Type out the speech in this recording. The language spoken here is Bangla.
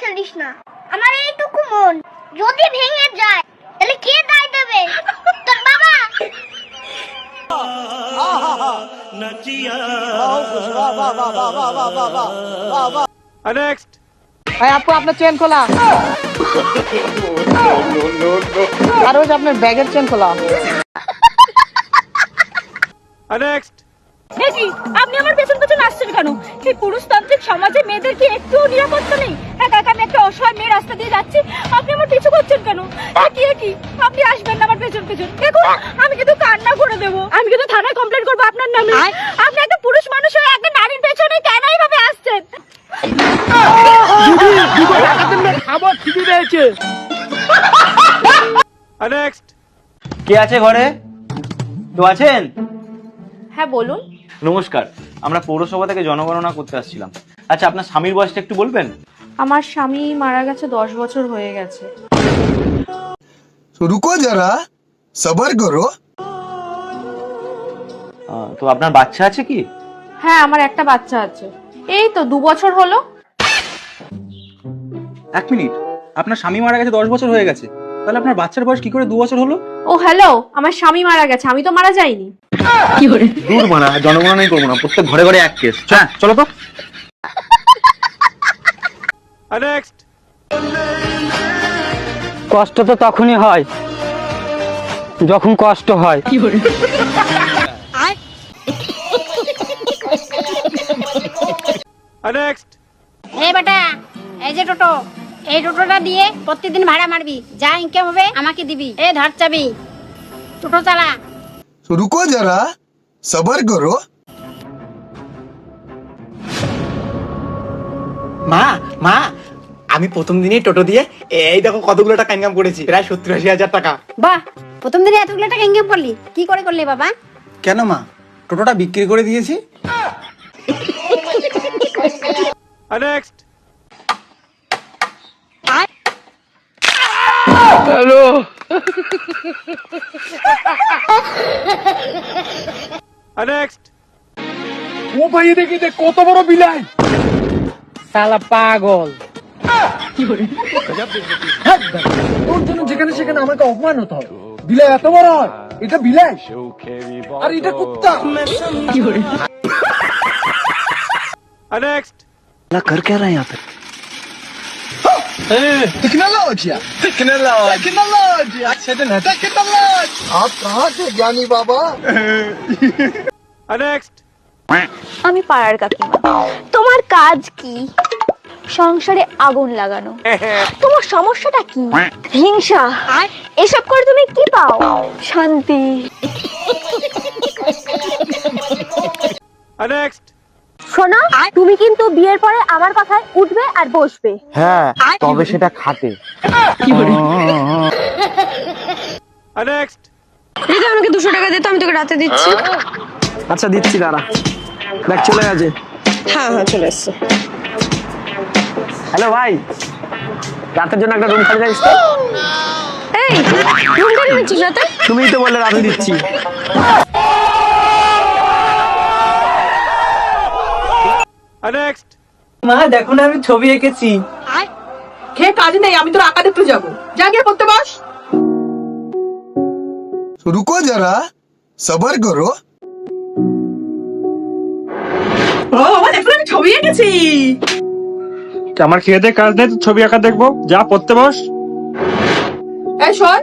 ফেলিস না। আমার এইটুকু মন যদি ভেঙে যায় তাহলে কে দায় দেবে? তোর বাবা। नेक्स्ट ভাই আপু আপনার চেন খোলা। আর ওই যে আপনার ব্যাগের চেন খোলা। नेक्स्ट হেজি, আপনি আমার পেছন পেছন আসছেন কেন? এই পুরুষতান্ত্রিক সমাজে মেয়েদের কি একটু নিরাপত্তা নেই? একা একা আমি একটা অসহায় মেয়ে রাস্তা দিয়ে যাচ্ছি, আপনি আমার পিছু করছেন কেন? কি আপনি আসবেন না আমার পেছন পেছন? দেখুন আমি কিন্তু কান্না করে দেবো, আমি কিন্তু থানায় কমপ্লেন করবো আপনার নামে। আপনি একটা পুরুষ মানুষ হয়ে একটা নারীর পেছনে কেন এইভাবে আসছেন? नेक्स्ट কে আছে ঘরে? কেউ আছেন? হ্যাঁ বলুন। নমস্কার, আমরা পৌরসভা থেকে জনগণনা করতে আসছিলাম। আচ্ছা, আপনার স্বামীর বয়সটা একটু বলবেন? আমার স্বামী মারা গেছে 10 বছর হয়ে গেছে। तो रुको जरा सबर करो। তো আপনার বাচ্চা আছে কি? হ্যাঁ আমার একটা বাচ্চা আছে, এই তো 2 বছর হলো। এক মিনিট, আপনার স্বামী মারা গেছে 10 বছর হয়ে গেছে, তাহলে আপনার বাচ্চার বয়স কি করে 2 বছর হলো? ও হ্যালো, আমার স্বামী মারা গেছে, আমি তো মারা যাইনি। দূর মানা, জনগণনাই করবো না, প্রত্যেক ঘরে ঘরে এক কেস। হ্যাঁ চলো তো। नेक्स्ट কষ্ট তো তখনই হয় যখন কষ্ট হয়। नेक्स्ट এই বেটা, এই যে টোটো, এই টোটোটা দিয়ে প্রতিদিন ভাড়া মারবি, যা ইনকাম হবে আমাকে দিবি। এই ধর চাবি, টোটো চালা। तो रुको जरा सबर करो। মা মা, আমি প্রথম দিনই টোটো দিয়ে এই দেখো কতগুলো টাকা ইনকাম করেছি, প্রায় 70-80 হাজার টাকা। বাহ, প্রথম দিনে এতগুলো টাকা ইনকাম করলি, কি করে করলি বাবা? কেন মা, টোটোটা বিক্রি করে দিয়েছি। नेक्स्ट नेक्स्ट ও ভাই দেখি দেখ কত বড় বিলাই, শালা পাগল। তোর জন্য যেখানে সেখানে আমাকে অপমান হতে হয়। বিলাই এত বড় হয়, এটা বিলাই আর এটা কুত্তা। नेक्स्ट कर क्या रहा है यहाँ पे? टेक्नोलॉजी टेक्नोलॉजी आप कहाँ से ज्ञानी बाबा? नेक्स्ट আমি পাড়ার কাকিমা। তোমার কাজ কি? সংসারে আগুন লাগানো। তোমার সমস্যাটা কি? হিংসা। এসব করে তুমি কি পাও? শান্তি। नेक्स्ट শোনো, তুমি কিন্তু বিয়ের পরে আমার কথায় উঠবে আর বসবে। হ্যাঁ, তবে সেটা খাটে। नेक्स्ट এই যে আমাকে 200 টাকা দে তো, আমি তোকে রাতে দিচ্ছি। আচ্ছা দিচ্ছি, দাঁড়া। ব্যাগ চলে গেছে। হ্যাঁ হ্যাঁ চলে এসছে। হ্যালো ভাই, রাতের জন্য একটা রুম খালি রাখিস তো? এই রুম কেন নিচ্ছিস রাতে? তুমিই তো বললে রাতে দিচ্ছি। नेक्स्ट মা দেখো না, আমি ছবি এঁকেছি। খেয়ে কাজ নেই, আমি তোর আঁকা দেখতে যাবো, যা গিয়ে করতে বস। तो रुको जरा सबर करो। ও বাবা দেখো আমি ছবি এঁকেছি। আমার খেয়ে দে কাজ নেই, ছবি আঁকা দেখবো, যা পড়তে বস। এই শোন,